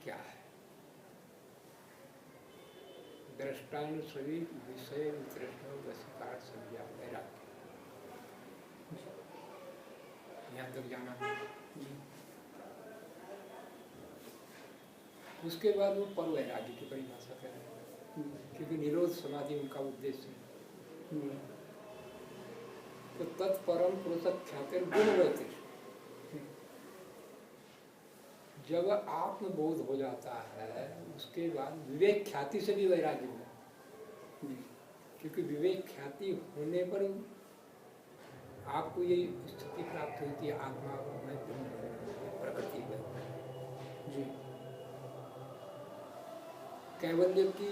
क्या है? दृष्टान सभी विषय तृष्णा वशीकार संज्ञा वैराग्य, यहाँ तक जाना है। उसके बाद वो पर वैराग्य की परिभाषा करें, क्योंकि निरोध समाधि उनका उद्देश्य है। तो तत्परम पुरुषक ख्यातिर गुणवती, जब आत्मबोध हो जाता है उसके बाद विवेक ख्याति से भी वैराग्य हुआ, क्योंकि विवेक ख्याति होने पर आपको ये स्थिति प्राप्त होती है आत्मा में प्रकृति में जी कैवल्य की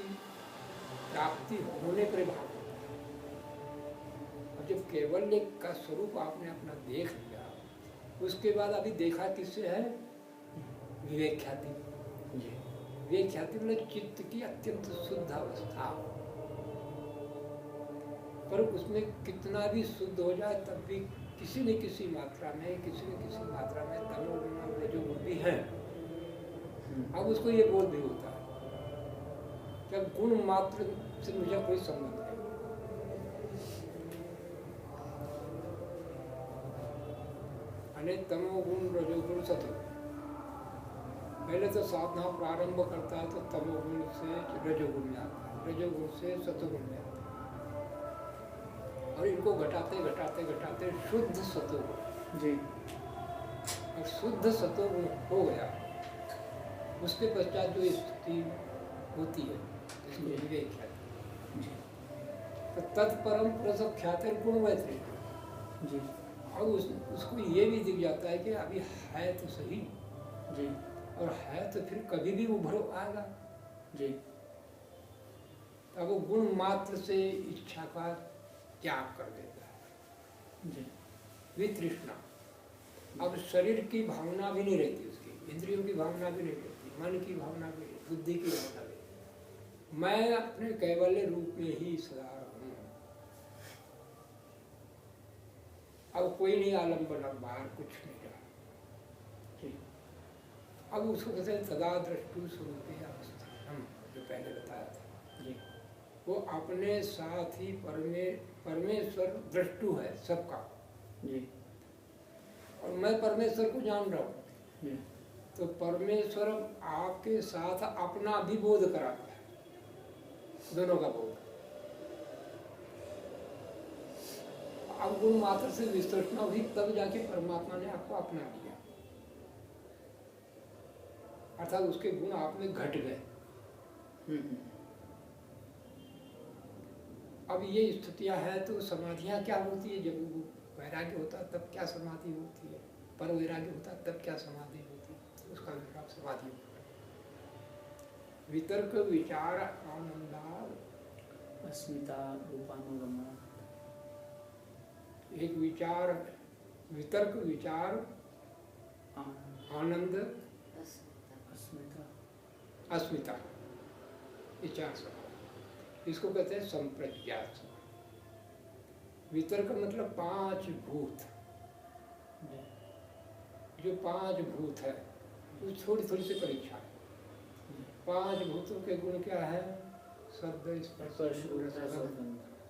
प्राप्ति होने पर भाव होता है। और जब कैवल्य का स्वरूप आपने अपना देख लिया, उसके बाद अभी देखा किससे है? विवेक ख्याति। विवेक ख्याति मतलब चित्त की अत्यंत शुद्ध अवस्था, पर उसमें कितना भी शुद्ध हो जाए तब भी किसी न किसी मात्रा में तमोगुण रजोगुण भी है। अब उसको ये बोध भी होता है कि गुण मात्र से मुझे कोई संबंध नहीं। अनेक तमोगुण रजोगुण सतोगुण, पहले तो साधना प्रारंभ करता है तो तमोगुण से रजोगुण में आता है, रजोगुण से सतोगुण में आता है, और इनको घटाते घटाते घटाते शुद्ध सतोगुण जी, और शुद्ध सतोगुण हो गया, उसके पश्चात जो स्थिति होती है इसको विवेक ख्याति। तो तत्परम पुरुष ख्याति गुणवैत्री जी, और उसको ये भी दिख जाता है कि अभी है तो सही जी, और है तो फिर कभी भी उभर आएगा जी। अब वो गुण मात्र से इच्छा का त्याग कर देता है जी, वितृष्णा। अब शरीर की भावना भी नहीं रहती, उसकी इंद्रियों की भावना भी नहीं रहती, मन की भावना भी नहीं, बुद्धि की भावना भी नहीं। मैं अपने कैवल्य रूप में ही सदा हूँ। अब कोई नहीं आलम्बन, बाहर कुछ नहीं रहा। अब उसको कहते हैं सदा दृष्टु स्वरूपी अवस्था, हम जो पहले बताया था जी, वो अपने साथ ही परमेश्वर दृष्टु है सबका जी, और मैं परमेश्वर को जान रहा हूँ। तो परमेश्वर आपके साथ अपना भी बोध कराता है, दोनों का बोध। अब गुण मात्र से विस्तृष्णा हुई, तब जाके परमात्मा ने आपको अपना दिया, अर्थात उसके गुण आप में घट गए। अब ये स्थितियां हैं तो समाधियां क्या होती है? जब वैराग्य होता है तब क्या समाधि होती है, पर वैराग्य होता है तब क्या समाधि होती है, उसका विभाग समाधि होता है। वितर्क विचार आनंदार अस्मिता रूपानुगमा, एक विचार, वितर्क विचार आनंद अस्मिता, ये चार स्वभाव, इसको कहते हैं संप्रज्ञात स्वभाव। वितर्क मतलब पांच भूत, जो पांच भूत है वो थोड़ी थोड़ी सी परीक्षा है। पांच भूतों के गुण क्या है? शब्द स्पर्श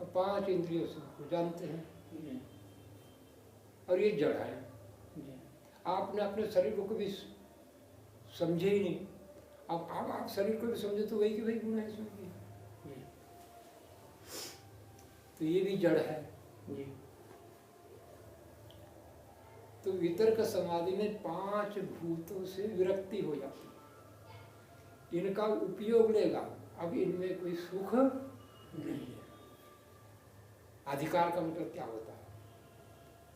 और पांच इंद्रियों से जानते हैं, और ये जड़ है। आपने अपने शरीर को कभी समझे ही नहीं, अब आप शरीर को भी समझे तो वही कि वही गुण है इसमें भी, तो ये भी जड़ है जी। तो वितर्क समाधि में पांच भूतों से विरक्ति हो जाती है, इनका उपयोग लेगा, अब इनमें कोई सुख नहीं है। अधिकार का मतलब क्या होता है?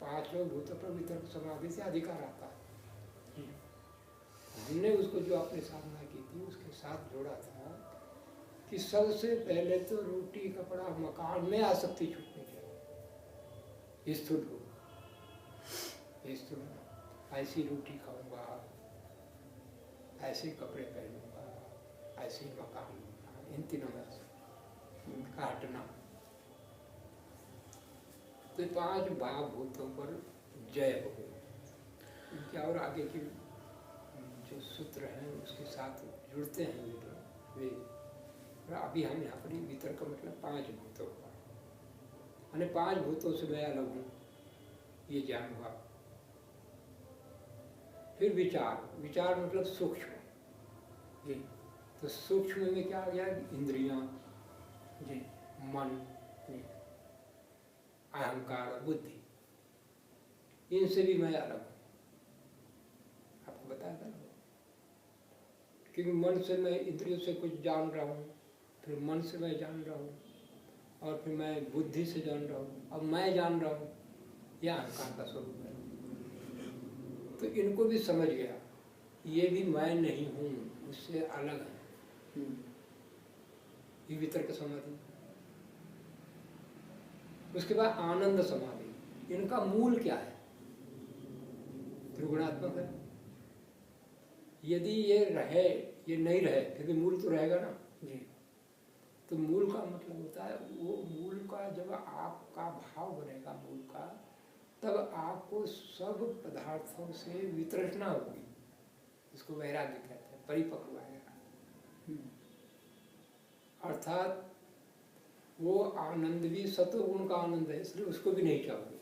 पांचों भूतों पर वितर्क समाधि से अधिकार आता है। हमने उसको जो अपने साधना की थी उसके साथ जोड़ा था कि सबसे पहले तो रोटी कपड़ा मकान में आसक्ति छूटनी चाहिए। स्थूल को ऐसी रोटी खाऊंगा, ऐसे कपड़े पहनूंगा, ऐसे मकान लूंगा, इन तीनों में का हटना। तो पांच भाव भूतों पर जय हो गई, क्या और आगे की जो सूत्र हैं उसके साथ जुड़ते हैं वे। अभी हम यहाँ पर वितर्क का मतलब 5 भूतों का, मैंने 5 भूतों से मैं अलग हूँ, ये ज्ञान हुआ। फिर विचार, विचार मतलब सूक्ष्म जी। तो सूक्ष्म में क्या आ गया? इंद्रियां जी, मन जी, अहंकार, बुद्धि, इनसे भी मैं अलग हूँ। आपको बताया था ना, क्योंकि मन से मैं इंद्रियों से कुछ जान रहा हूँ, फिर मन से मैं जान रहा हूँ, और फिर मैं बुद्धि से जान रहा हूँ, अब मैं जान रहा हूँ, यह अहंकार का स्वरूप है। तो इनको भी समझ गया, ये भी मैं नहीं हूँ, उससे अलग है। ये वितर्क समाधि। उसके बाद आनंद समाधि। इनका मूल क्या है? त्रिगुणात्मक है। यदि ये रहे, ये नहीं रहे, फिर भी मूल तो रहेगा ना जी। तो मूल का मतलब होता है, वो मूल का जब आपका भाव बनेगा मूल का, तब आपको सब पदार्थों से वितृष्णा होगी। इसको वैराग्य कहते हैं, परिपक्व वैराग्य। अर्थात वो आनंद भी सत्वगुण का आनंद है, इसलिए उसको भी नहीं चाहोगे।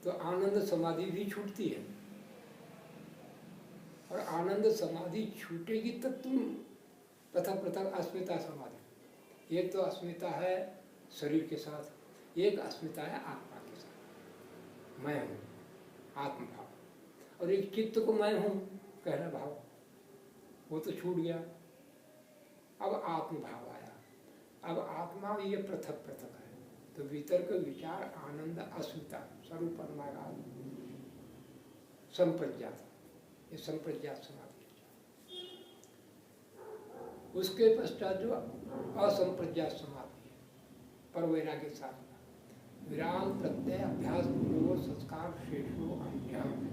तो आनंद समाधि भी छूटती है, और आनंद समाधि छूटेगी तब तुम पृथक पृथक अस्मिता समाधि। एक तो अस्मिता है शरीर के साथ, एक अस्मिता है आत्मा के साथ, मैं हूँ, आत्मभाव। और एक चित्त को मैं हूँ कहना भाव, वो तो छूट गया। अब आत्मभाव आया, अब आत्मा ये पृथक पृथक है। तो वितर्क, विचार, आनंद, अस्मिता, स्वरूप संप्रज्ञात, ये संप्रज्ञात समाधि। उसके पश्चात जो असंप्रज्ञात समाधि है, पर वैराग्य साधना, विराम प्रत्यय अभ्यास पूर्वक संस्कार शेषो अन्यम,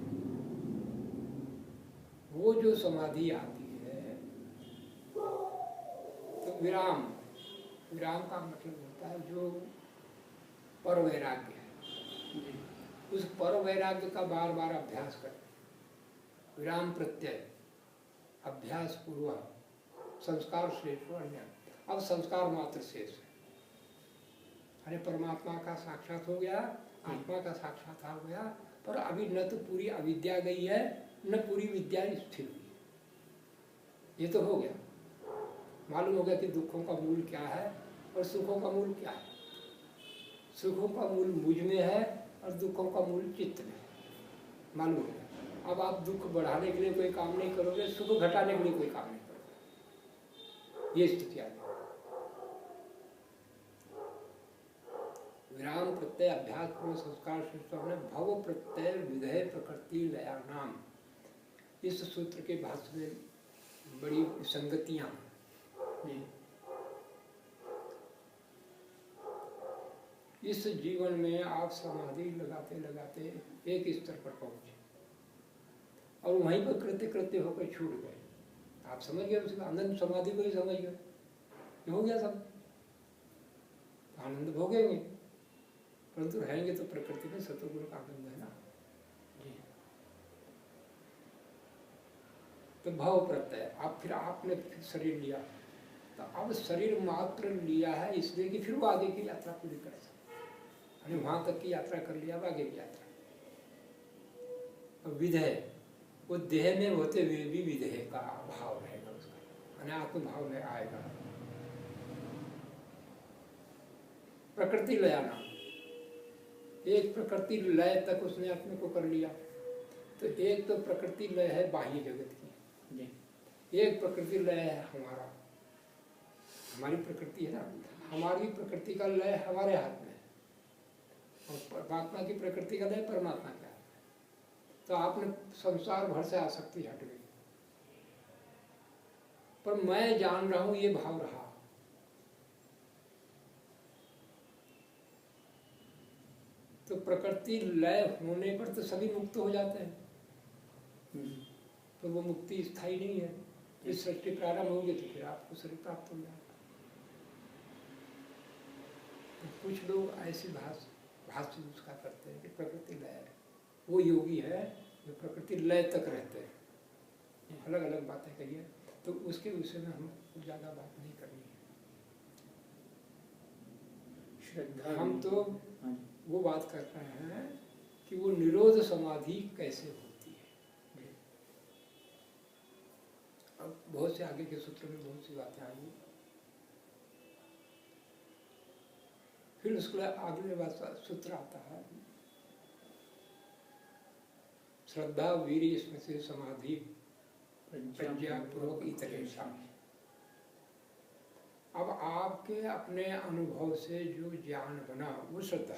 वो जो समाधि आती है, तो विराम, विराम का मतलब होता है जो पर वैराग्य है, उस पर वैराग्य का बार बार अभ्यास करें। विराम प्रत्यय अभ्यास पूर्वक संस्कार शेष अन्य। अब संस्कार मात्र शेष है, अरे परमात्मा का साक्षात हो गया, आत्मा का साक्षात हो गया, पर अभी न तो पूरी अविद्या गई है, न पूरी विद्या स्थिर हुई। ये तो हो गया, मालूम हो गया कि दुखों का मूल क्या है और सुखों का मूल क्या है। सुखों का मूल मुझ में है और दुखों का मूल चित्त में है, मालूम हो गया। अब आप दुख बढ़ाने के लिए कोई काम नहीं करोगे, सुख घटाने के लिए कोई काम नहीं करोगे, ये स्थिति आ गई। विराम प्रत्यय अभ्यास पूर्व संस्कार सूत्र में भव प्रत्यय विधेय प्रकृति लया नाम, इस सूत्र के भाष्य में बड़ी संगतियां हैं। इस जीवन में आप समाधि लगाते लगाते एक स्तर पर पहुंचे और वहीं पर कृत्य कृत्य होकर छूट गए। आप समझ गए, उसके आनंद समाधि को ही समझ गए, हो गया सब, आनंद भोगेंगे, परंतु रहेंगे तो प्रकृति में सत्वगुण का आनंद है ना। तो भाव प्रत्यय, आप फिर आपने फिर शरीर लिया, तो अब शरीर मात्र लिया है इसलिए कि फिर वो आगे की यात्रा पूरी कर सके। वहां तक की यात्रा कर लिया, आगे की यात्रा। और विधेय, वो देह में होते हुए भी विधेय का भाव रहेगा, उसका आत्मभाव में आएगा। प्रकृति लयाना, एक प्रकृति लय तक उसने अपने को कर लिया। तो एक तो प्रकृति लय है बाह्य जगत की, एक प्रकृति लय है हमारा, हमारी प्रकृति है ना, हमारी प्रकृति का लय हमारे हाथ में, और परमात्मा की प्रकृति का लय परमात्मा के हाथ में। तो आपने संसार भर से आसक्ति हट गई, पर मैं जान रहा हूं ये भाव रहा। तो प्रकृति लय होने पर तो सभी मुक्त हो जाते हैं, पर वो मुक्ति स्थायी नहीं है। इस सृष्टि प्रारंभ होगी तो फिर आपको शरीर प्राप्त हो जाएगा। तो कुछ लोग ऐसी भाष्य उसका करते हैं कि प्रकृति लय है, वो योगी है जो प्रकृति लय तक रहते हैं, अलग अलग बातें कही है, तो उसके विषय में हम ज़्यादा बात नहीं करनी है। श्रद्धा हम तो हाँ जी। वो बात कर रहे हैं कि वो निरोध समाधि कैसे होती है। अब बहुत से आगे के सूत्र में बहुत सी बातें आई, फिर उसके बाद अगले बात सूत्र आता है, श्रद्धा वीर्य स्मृति समाधि प्रज्ञापूर्वक इतरेषां। अब आपके अपने अनुभव से जो ज्ञान बना वो श्रद्धा।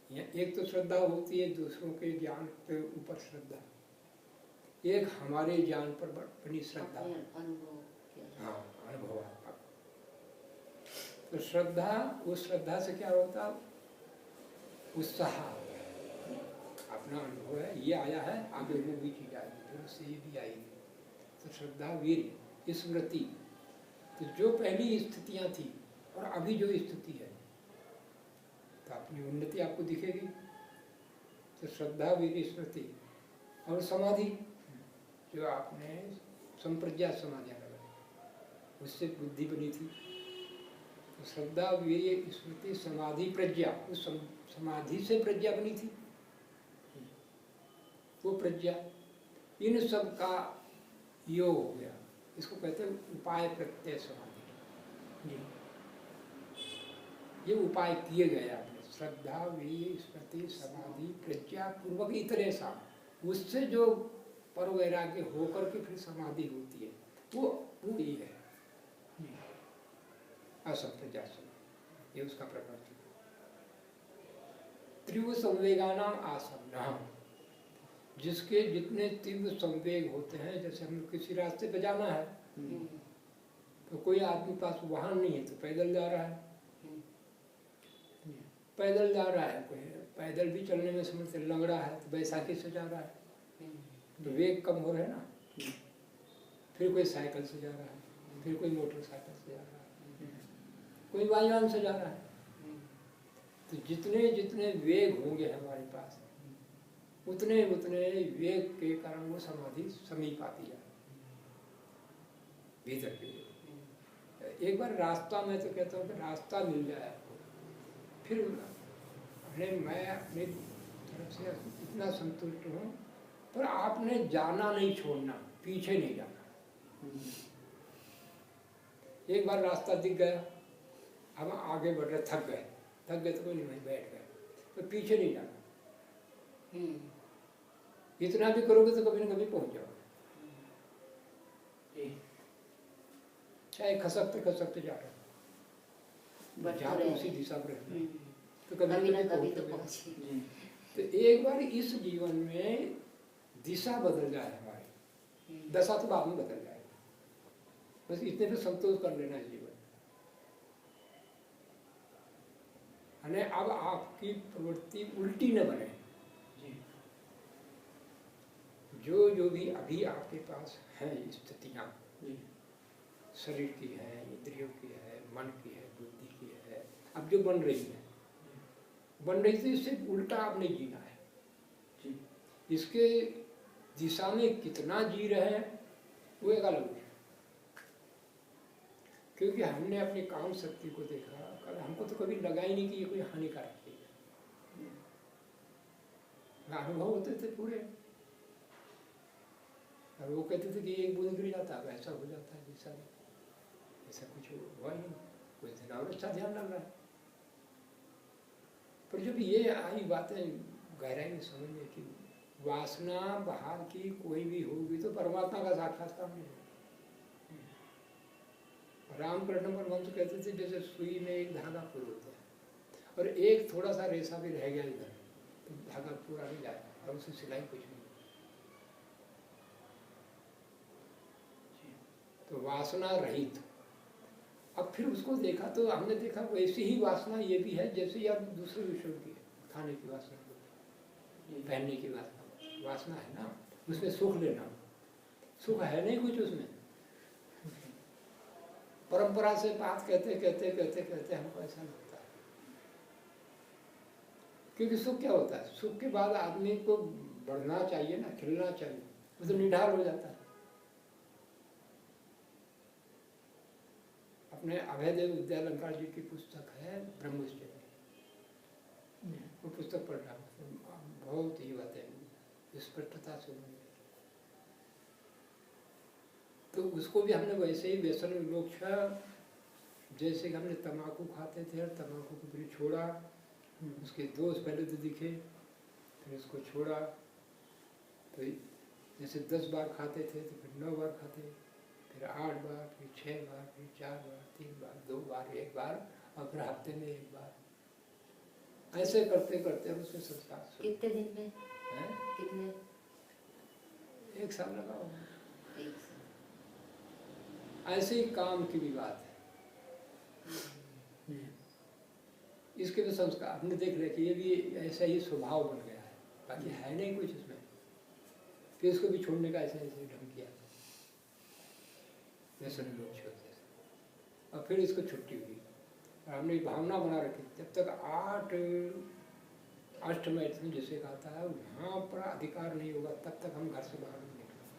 एक तो श्रद्धा होती है दूसरों के ज्ञान के ऊपर श्रद्धा, एक हमारे ज्ञान पर बनी श्रद्धा, हाँ अनुभवात्मक। तो श्रद्धा, उस श्रद्धा से क्या होता, उत्साह, अपना अनुभव है, ये आया है, आगे वो भी चीज आएगी, फिर उससे ये भी आएगी। तो श्रद्धा वीर्य स्मृति, तो जो पहली स्थितियां थी और अभी जो स्थिति है, तो अपनी उन्नति आपको दिखेगी। तो श्रद्धा वीर्य स्मृति और समाधि, जो आपने संप्रज्ञा समाधियां लगाई, उससे बुद्धि बनी थी। तो श्रद्धा वीर्य स्मृति समाधि प्रज्ञा, उस समाधि से प्रज्ञा बनी थी, वो प्रज्ञा, इन सब का योग हो गया, इसको कहते हैं उपाय प्रत्यय समाधि। ये उपाय किए गए आपने, श्रद्धा वीर्य स्मृति समाधि प्रज्ञा पूर्वक इतरेषां, उससे जो पर वैराग्य होकर के फिर समाधि होती है, वो ये है असंप्रज्ञा समाधि, ये उसका प्रकृति। तीव्र संवेगानाम आसन्नः, जिसके जितने तीव्र संवेग होते हैं, जैसे हम किसी रास्ते पे जाना है, तो कोई आदमी पास वाहन नहीं है तो पैदल जा रहा है, पैदल जा रहा है, कोई पैदल भी चलने में समझ लंगड़ा है तो बैसाखी से जा रहा है, तो वेग कम हो रहा है ना। फिर कोई साइकिल से जा रहा है, फिर कोई मोटरसाइकिल से जा रहा है, कोई वायुयान से जा रहा है। तो जितने जितने वेग होंगे हमारे पास, उतने उतने वेग के कारण वो समाधि समीप आती है भीतर के लिए। एक बार रास्ता, मैं तो कहता हूँ कि रास्ता मिल जाए आपको, फिर मैं अपनी तरफ से इतना संतुष्ट हूँ, पर आपने जाना नहीं छोड़ना, पीछे नहीं जाना। एक बार रास्ता दिख गया, हम आगे बढ़ रहे, थक गए तो कोई नहीं, बैठ गए, तो पीछे नहीं जाना। इतना भी करोगे तो कभी न कभी पहुंच जाओगे, चाहे खसकते खसकते जा रहे जहाँ पे उसी दिशा पर रहना, तो कभी न कभी पहुंचोगे। तो एक बार इस जीवन में दिशा बदल जाए हमारी, दशा तो बाद में बदल जाएगी, बस इतने पे संतोष कर लेना है जीवन। अब आपकी प्रवृत्ति उल्टी न बने, जो भी अभी आपके पास है स्थितियाँ, शरीर की है, इंद्रियों की है, मन की है, बुद्धि की है, अब जो बन रही तो इससे उल्टा आपने जीना है। इसके दिशा में कितना जी रहे हैं वो एक अलग है, क्योंकि हमने अपनी काम शक्ति को देखा, हमको तो कभी लगा ही नहीं कि ये कोई हानिकारक है। अनुभव होते थे पूरे, और वो कहते थे कि एक बूंद गिर जाता है ऐसा हो जाता है, जैसा ऐसा कुछ हुआ ही नहीं, कुछ दिन और अच्छा ध्यान लग रहा है। पर जब ये आई बातें गहराई में समझने की, वासना बाहर की कोई भी होगी तो परमात्मा का साक्षात्कार नहीं है। रामकृष्ण परमहंस कहते थे जैसे सुई में एक धागा पूरा होता है और एक थोड़ा सा रेशा भी रह गया इधर तो धागा पूरा नहीं जाएगा और उसे सिलाई कुछ नहीं। तो वासना रहित। अब फिर उसको देखा तो हमने देखा वैसी ही वासना ये भी है जैसे यार दूसरे विषयों की है, खाने की वासना, पहनने की वासना है ना, उसमें सुख लेना, सुख है नहीं कुछ उसमें। परंपरा से बात कहते कहते हमको ऐसा लगता है। क्योंकि सुख क्या होता है, सुख के बाद आदमी को बढ़ना चाहिए ना, खिलना चाहिए, वो तो निढाल हो जाता है। अपने अभयदेव विद्यालंकार जी की पुस्तक है ब्रह्मचर्य, वो पुस्तक पढ़ रहा हूँ, बहुत ही बातें स्पष्टता से उन्होंने, तो उसको भी हमने वैसे ही व्यसन विमोक्षा, जैसे कि हमने तम्बाकू खाते थे और तम्बाकू को फिर छोड़ा, उसके दोष पहले तो दिखे, फिर उसको छोड़ा, तो जैसे 10 बार खाते थे तो फिर 9 बार खाते, फिर 8 बार, फिर 6 बार, फिर 4 बार, 3 बार, 2 बार, 1 बार, और फिर हफ्ते में 1 बार, ऐसे करते करते हम उसमें संस्कार। कितने दिन में हैं? कितने? 1 साल लगा होगा। 1 साल। ऐसे ही काम की भी बात है, इसके भी संस्कार हमने देख लिया कि ये भी ऐसा ही स्वभाव बन गया है, बाकी है नहीं कुछ इसमें, कि इसको भी छोड़ने का ऐसे ऐसे ढंग किया जैसे लोग छोड़ते, और फिर इसको छुट्टी हुई, और हमने भावना बना रखी जब तक 8 अष्टमैथुन जिसे कहता है वहाँ पर अधिकार नहीं होगा तब तक हम घर से बाहर नहीं निकलेंगे।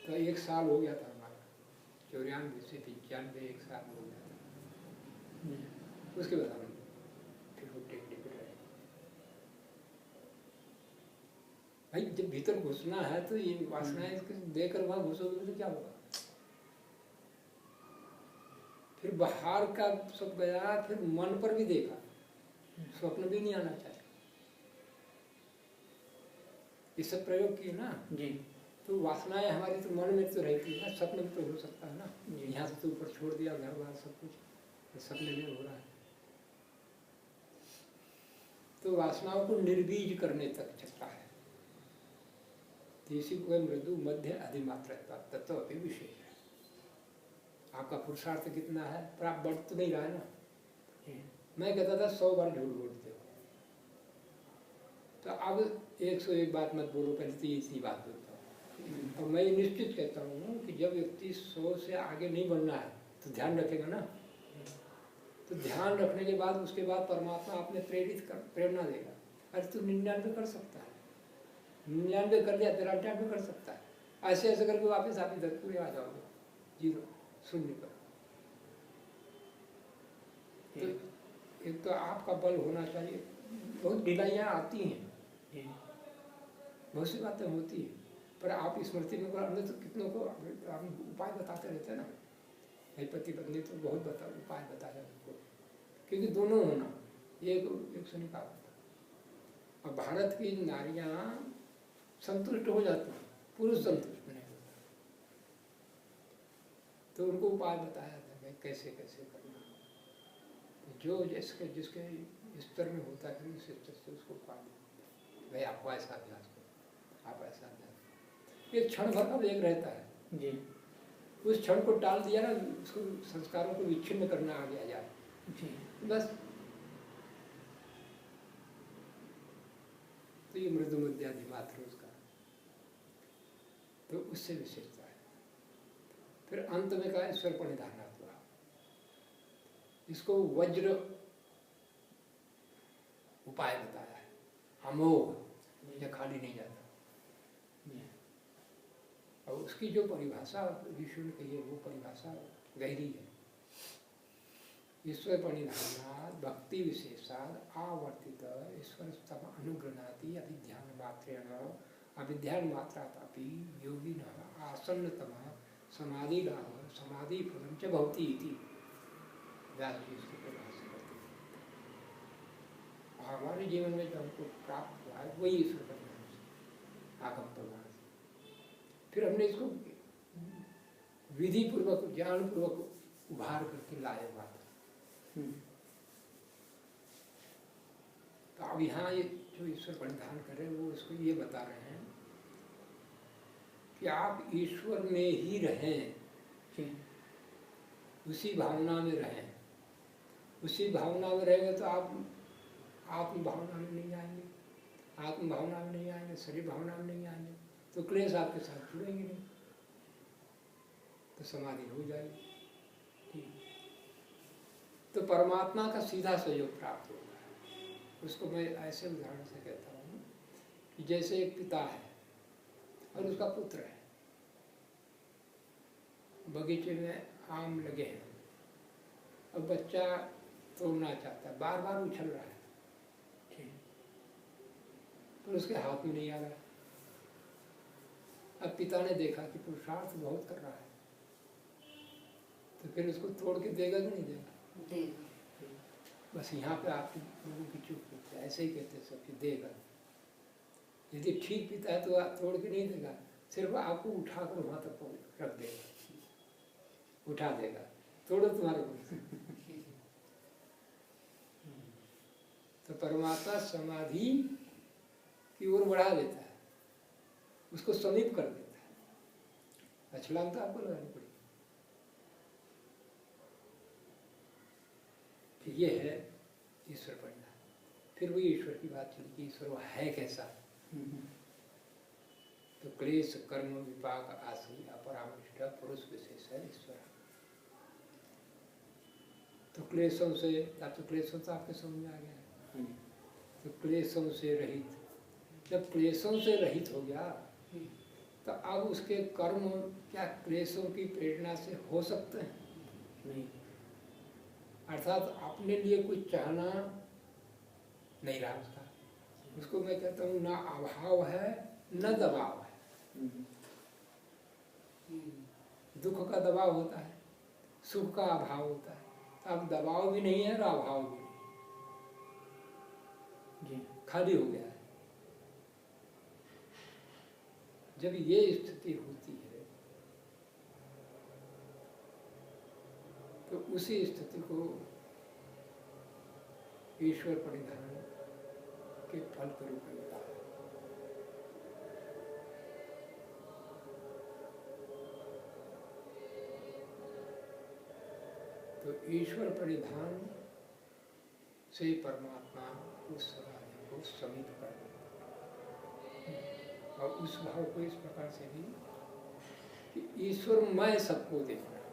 तो 1 साल हो गया था हमारा, 94 से 95, 1 साल हो गया था। उसके बाद हम फिर वो टेकने पे रहे। भाई जब भीतर घुसना है तो ये वासनाएं देकर वहाँ घुसोगे तो क्या होगा, फिर बाहर का सब गया, फिर मन पर भी देखा, स्वप्न भी नहीं आना चाहिए, ये सब प्रयोग किए ना जी। तो वासनाएं हमारी तो मन में तो रहती है ना, सपने में तो हो सकता है ना, यहाँ से तो ऊपर छोड़ दिया घर बार सब कुछ, तो सपने में हो रहा है, तो वासनाओं को निर्बीज करने तक चलता है, तो इसी को मृदु मध्य अधिमात्रता तत्व अभी विशेष है। आपका पुरुषार्थ कितना है, पर आप बढ़ तो नहीं रहा है ना। मैं कहता था 100 बार झूठ बोलते हो, तो अब 101 बात मत बोलो, पहले तो इतनी बात बोलता हूँ, और मैं निश्चित कहता हूँ कि जब व्यक्ति 100 से आगे नहीं बढ़ना है तो ध्यान रखेगा ना, तो ध्यान रखने के बाद उसके बाद परमात्मा आपने प्रेरणा देगा, अरे तू 99 कर सकता है, 99 कर लिया, 93 कर सकता है, ऐसे ऐसे करके वापस आप इधर पूरे आ जाओगे 0 शून्य पर। तो एक तो आपका बल होना चाहिए, बहुत ढिलाइयाँ आती हैं, बहुत सी बातें होती हैं, पर आप स्मृति में हमने तो कितनों को हम उपाय बताते रहते हैं ना, भाई पति पत्नी तो बहुत उपाय बताया उनको, क्योंकि दोनों होना एक से नहीं कहा, और भारत की नारियाँ संतुष्ट हो जाती हैं, पुरुष संतुष्ट नहीं होता, तो उनको उपाय बताया था भाई कैसे कैसे करना, जो जिसके स्तर में होता है उस स्तर से उसको उपाय भाई आपको ऐसा अभ्यास करो, आप ऐसा अभ्यास, एक क्षण भर का वेग रहता है जी, उस क्षण को टाल दिया ना, उसको संस्कारों को विच्छिन्न करना आ गया जाए जी, बस, तो ये मृदु मध्याधिमात्र उसका, तो उससे विशेषता है। फिर अंत में कहा ईश्वर परिधानात्मा, इसको वज्र उपाय बताया है, अमोघ, ये खाली नहीं जाता, और उसकी जो परिभाषा ऋषि ने कही है वो परिभाषा गहरी है। ईश्वर परिधानात् भक्ति विशेषाद आवर्तित ईश्वर स्तम अनुगृणाति अभिध्यान मात्रेण अभिध्यान मात्रापि योगिनः आसन्नतम समाधि लाभ समाधि फलम च भवति इति व्यास जी इसकी परिभाषा करते हैं। हमारे जीवन में जो हमको प्राप्त हुआ है वही ईश्वर परिधान से आगम प्रमाण से, फिर हमने इसको विधि पूर्वक ज्ञान पूर्वक उभार करके लाए बात। तो अब यहाँ ये जो ईश्वर परिधान कर रहे हैं वो इसको ये बता रहे हैं कि आप ईश्वर में ही रहें, उसी भावना में रहें, उसी भावना में रहेंगे तो आप आत्म भावना में नहीं आएंगे, आत्म भावना में नहीं आएंगे, शरीर भावना में नहीं आएंगे, तो क्लेश आपके साथ जुड़ेंगे नहीं, तो समाधि हो जाएगी। तो परमात्मा का सीधा सहयोग प्राप्त होगा। उसको मैं ऐसे उदाहरण से कहता हूँ कि जैसे एक पिता है और उसका पुत्र है, बगीचे में आम लगे हैं, अब बच्चा तोड़ना चाहता है, बार बार उछल रहा है, पर उसके हाथ में नहीं आ रहा। अब पिता ने देखा कि पुरुषार्थ बहुत कर रहा है, तो फिर उसको तोड़ के देगा कि नहीं देगा? देगा। बस यहाँ पे आप लोगों की चुप होती है, ऐसे ही कहते सब कि देगा। यदि ठीक पिता है तो आप तोड़ के नहीं देगा, सिर्फ आपको उठा कर वहाँ तक रख देगा, उठा देगा, तोड़ो तुम्हारे को। तो परमात्मा समाधि की ओर बढ़ा देता है, उसको समीप कर देता है। अछलाम तो आपको लगानी पड़ेगी। फिर ये है ईश्वर परिणाम। फिर वही ईश्वर की बात चली कि ईश्वर वो है कैसा। तो क्लेश कर्म विपाक आसि अपरामृष्ट पुरुष विशेष है ईश्वर। तो क्लेशों से, अब तो क्लेशों तो आपके समझ में आ गया है। तो क्लेशों से रहित, जब क्लेशों से रहित हो गया तो अब उसके कर्म क्या क्लेशों की प्रेरणा से हो सकते हैं? नहीं। अर्थात अपने लिए कुछ चाहना नहीं रहा उसका। उसको मैं कहता हूँ ना अभाव है न दबाव है। दुख का दबाव होता है, सुख का अभाव होता है। अब दबाव भी नहीं है और अभाव भी नहीं, खाली हो गया है। जब ये स्थिति होती है तो उसी स्थिति को ईश्वर परिधान के फल के रूप में बताया। तो ईश्वर परिधान से परमात्मा उस समाधि को समीप कर देता है। और उस भाव को इस प्रकार से भी कि ईश्वर मैं सबको देख रहा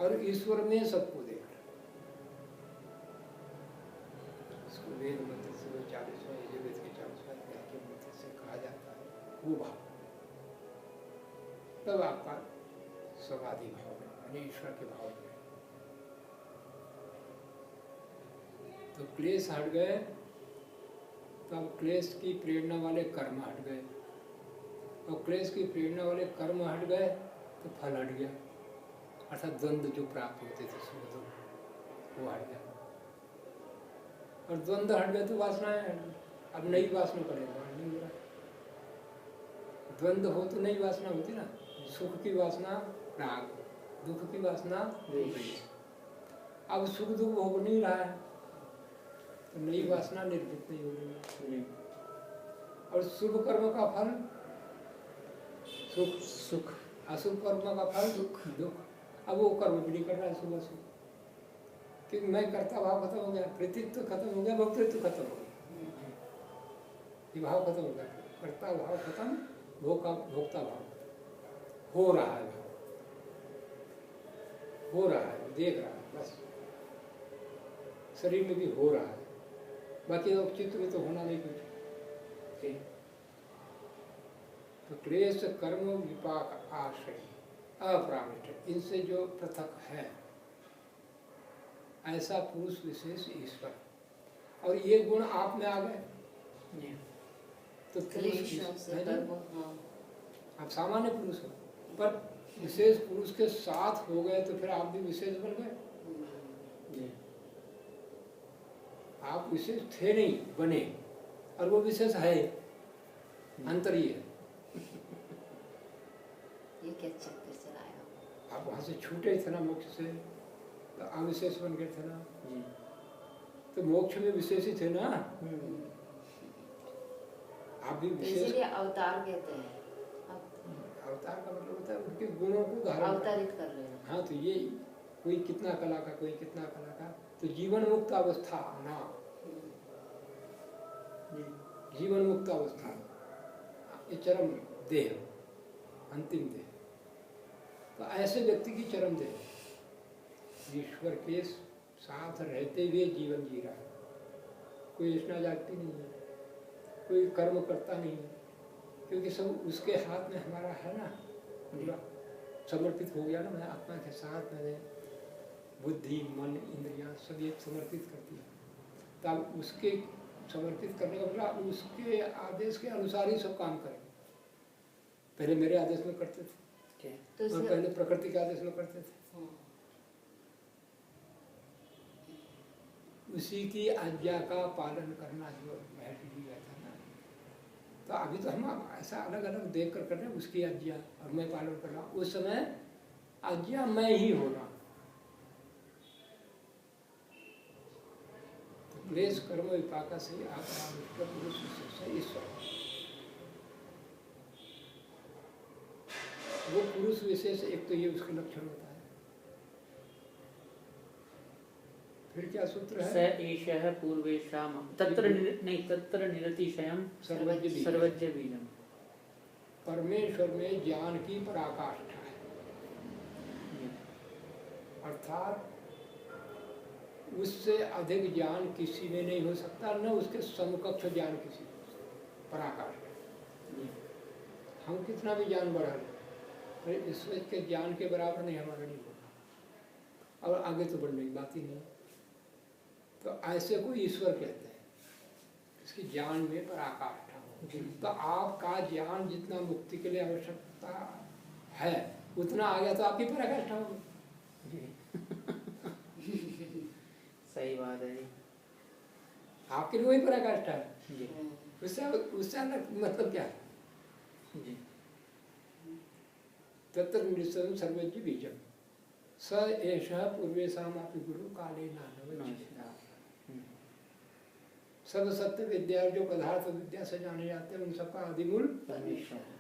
और ईश्वर में सबको देख रहा। इसको वेद मंत्र से 40वां यजुर्वेद के 40वां अध्याय के मंत्र से कहा जाता है वो भाव। तब आपका समाधि भाव है, यानी ईश्वर के भाव में। तो क्लेश हट गए, तब क्लेश की प्रेरणा वाले कर्म हट गए, और क्लेश की प्रेरणा वाले कर्म हट गए तो फल हट गया। अर्थात द्वंद्व जो प्राप्त होते थे सुख दुख वो हट गया, और द्वंद्व हट गए तो वासनाएं हट गई। अब नई वासना करेगा नहीं हो रहा। द्वंद्व हो तो नई वासना होती ना, सुख की वासना राग, दुख की वासना द्वेष। अब सुख दुख हो नहीं रहा है तो नई वासना निर्मित नहीं हो रही। और शुभ कर्म का फल सुख, सुख अशुभ कर्म का फल दुख, दुख। अब वो कर्म भी नहीं कर रहा है सुबह से, क्योंकि मैं कर्ता भाव खत्म हो गया, कृतित्व खत्म हो गया, भोक्तृत्व खत्म हो गया, ये भाव खत्म हो गया। कर्ता भाव खत्म, भोक्ता भाव हो रहा है, भाव हो रहा है, देख रहा है, बस शरीर में भी हो रहा है, बाकी अब चित्त में तो होना नहीं कुछ। तो क्लेश कर्म विपाक आश्रय अपरामिष्ट, इनसे जो पृथक है ऐसा पुरुष विशेष ईश्वर। और ये गुण आप में आ गए तो आप सामान्य पुरुष हो, पर विशेष पुरुष के साथ हो गए तो फिर आप भी विशेष बन गए। आप विशेष थे नहीं, बने, और वो विशेष है, अंतरीय है। ये क्या चक्कर चलाया? आप वहां से छूटे थे ना मोक्ष से, तो अविशेष बन गए थे ना, तो मोक्ष में विशेष ही थे ना। आप भी विशेष, इसलिए अवतार कहते हैं। अवतार का मतलब होता है उनके गुणों को धारण अवतरित कर रहे हैं। हाँ, तो ये कोई कितना कला का, कोई कितना कला का, तो जीवन मुक्त अवस्था ना, जीवन मुक्त अवस्था, ये चरम देह, अंतिम देह। तो ऐसे व्यक्ति की चरम देह ईश्वर के साथ रहते हुए जीवन जी रहा है, कोई इतना जागती नहीं है, कोई कर्म करता नहीं है, क्योंकि सब उसके हाथ में हमारा है ना, पूरा समर्पित हो गया ना। मैं आत्मा के साथ मैंने बुद्धि मन इंद्रियां सब ये समर्पित करती है, तब उसके समर्पित करने का मतलब उसके आदेश के अनुसार ही सब काम करें। पहले मेरे आदेश में करते थे तो और पहले प्रकृति के आदेश में करते थे, उसी की आज्ञा का पालन करना जो महर्षि जी का था ना। तो अभी तो हम ऐसा अलग अलग देख कर रहे हैं, उसकी आज्ञा और मैं पालन कर रहा हूँ। उस समय आज्ञा मैं ही होना। तो क्लेश कर्म विपाक से आप पुरुष से ईश्वर, वो पुरुष विशेष एक तो ये उसके लक्षण होता है। फिर क्या सूत्र है? स एषः पूर्वेषां तत्र निरतिशयं सर्वज्ञ बीजम्। परमेश्वर में ज्ञान की पराकाष्ठा है, अर्थात उससे अधिक ज्ञान किसी में नहीं हो सकता, न उसके समकक्ष ज्ञान किसी में। पराकाष्ठा, हम कितना भी ज्ञान बढ़ा लें, ईश्वर के ज्ञान के बराबर नहीं हमारा नहीं होगा, और आगे तो बढ़ने की बात ही नहीं। तो ऐसे को ईश्वर कहते हैं, इसकी ज्ञान में पराकाष्ठा हो। तो आपका ज्ञान जितना मुक्ति के लिए आवश्यकता है उतना आ गया तो आपकी पराकाष्ठा होगी। सही बात है जी, आपके लिए वही पराकाष्ठा है। उससे अलग मतलब क्या है? तत्र निरतिशयं सर्वज्ञ बीजम् स एषः पूर्वेषामपि गुरु काले नानवच्छेदात्। सब सत्य विद्या जो पदार्थ विद्या से जाने जाते हैं उन सबका आदिमूल परमेश्वर है।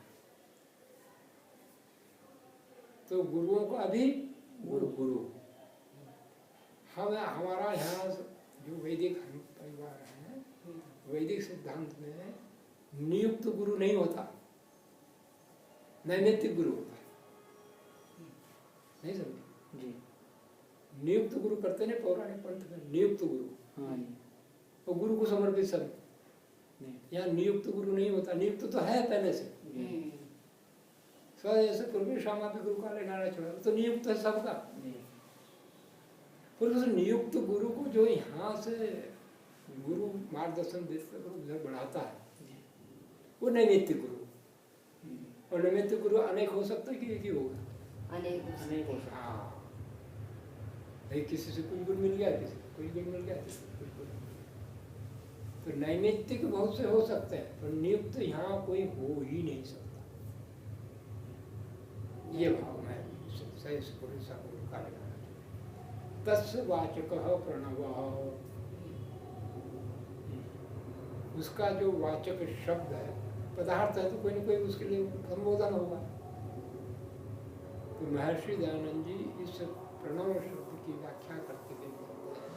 तो गुरुओं का भी गुरु हम हमारा यहाँ जो वैदिक परिवार है, वैदिक सिद्धांत में नियुक्त गुरु नहीं होता, नैमित्तिक गुरु होता है। नहीं समझे जी? नियुक्त गुरु करते हैं पौराणिक पंथ में, नियुक्त गुरु। हाँ, वो गुरु को समर्पित सब। यहाँ नियुक्त गुरु नहीं होता, नियुक्त तो है पहले से। ऐसे पूर्वी श्यामा भी गुरु का लेना छोड़ा, तो नियुक्त है सबका। फिर उस नियुक्त गुरु को जो यहाँ से गुरु मार्गदर्शन देते उधर बढ़ाता है, वो नैमित्तिक गुरु। और नैमित्तिक गुरु अनेक हो सकता है कि एक ही होगा? अनेक हो सकता। हाँ, किसी से कोई गुण मिल गया, किसी को कोई गुण मिल गया, किसी को कोई गुण। तो नैमित्तिक बहुत से हो सकते हैं, पर नियुक्त यहाँ कोई हो ही नहीं सकता। ये भाव है तस्य वाचकः प्रणवः, उसका जो वाचक शब्द है, पदार्थ है, तो कोई न कोई उसके लिए संबोधन होगा। तो महर्षि दयानंद जी इस प्रणव शब्द की व्याख्या करते हुए कहते हैं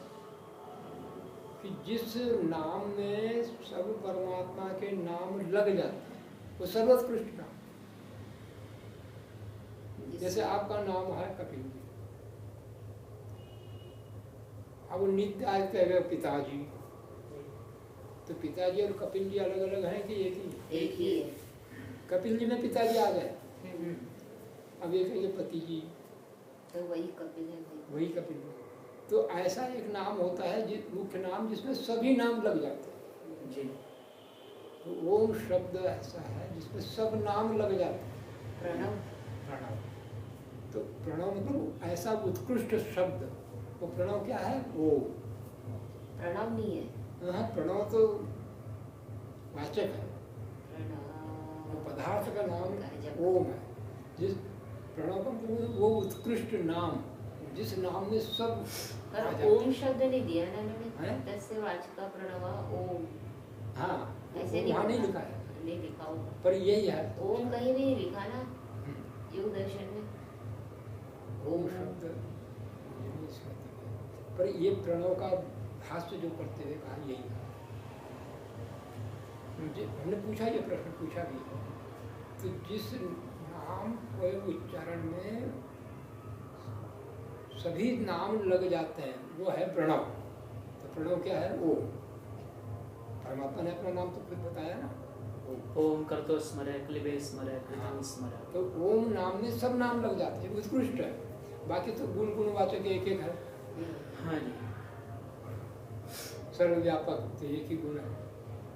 कि जिस नाम में सब परमात्मा के नाम लग जाते हैं वो सर्वोत्कृष्ट नाम। जैसे आपका नाम है कपिल जी, अब नित्य आते हैं पिताजी, तो पिताजी और कपिल जी अलग अलग हैं कि एक ही है? कपिल जी में पिताजी आ गए, अब एक है पति जी, तो वही कपिल है, वही कपिल जी। तो ऐसा एक नाम होता है मुख्य नाम जिसमें सभी नाम लग जाते हैं जी। तो ओम शब्द ऐसा है जिसमें सब नाम लग जाते हैं। प्रणव तो प्रणव मतलब ऐसा उत्कृष्ट शब्द। तो प्रणव क्या है? ओम। प्रणव नहीं है। हाँ, प्रणव तो वाचक है, पदार्थ का नाम ओम है। जिस प्रणव का मतलब वो उत्कृष्ट नाम जिस नाम में सब। पर ओम शब्द नहीं दिया ना मैंने, तस्य वाचक प्रणव ओम। हाँ, ऐसे वहाँ नहीं लिखा है, नहीं लिखा होगा, पर यही है। ओम कहीं भी नहीं लिखा ना योग दर्शन में। ओम शब्द पर ये प्रणव का भाष्य जो करते हुए कहा यही है। हमने पूछा, ये प्रश्न पूछा भी, तो जिस नाम को उच्चारण में सभी नाम लग जाते हैं, वो है प्रणव। तो प्रणव क्या है? ओम। परमात्मा ने अपना नाम तो खुद बताया ना, ओम करतो स्मरे क्लिबे स्मरे कृतं स्मरे। तो ओम नाम में सब नाम लग जाते हैं, उत्कृष्ट है। बाकी तो गुण गुणवाचक एक एक है। हाँ जी। सर्वव्यापक तो एक ही गुण है,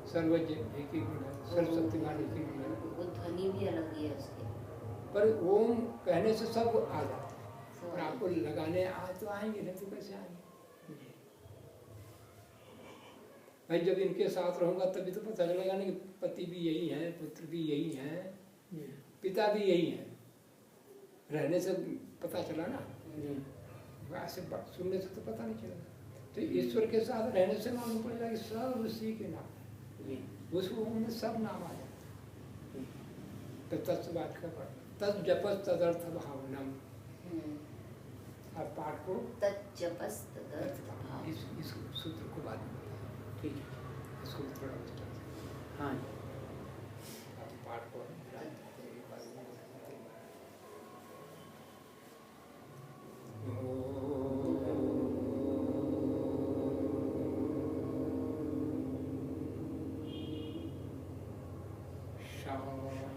सर्वज्ञ एक ही गुण है, सर्वशक्तिमान एक ही गुण है। वो ध्वनि भी अलग ही है उसकी। पर ओम कहने से सब आ जाते हैं, और आपको लगाने आ तो आएंगे, नहीं तो कैसे आएंगे? भाई जब इनके साथ रहूंगा तभी तो पता चलेगा ना कि पति भी यही है, पुत्र भी यही है, पिता भी यही है। रहने से पता चला ना, ऐसे सुनने से तो पता नहीं चलेगा। तो ईश्वर के साथ रहने से मालूम पड़ेगा कि सब उसी के नाम, उस ओम में सब नाम आ जाते। तो तत्वाद का पढ़, तत् जपस तदर्थ भावनम। आप पाठ को तज्जपस तदर्थ भाव। इस सूत्र को बाद में बताएं, ठीक है? इसको थोड़ा विस्तार से। हाँ आप पाठ को शांति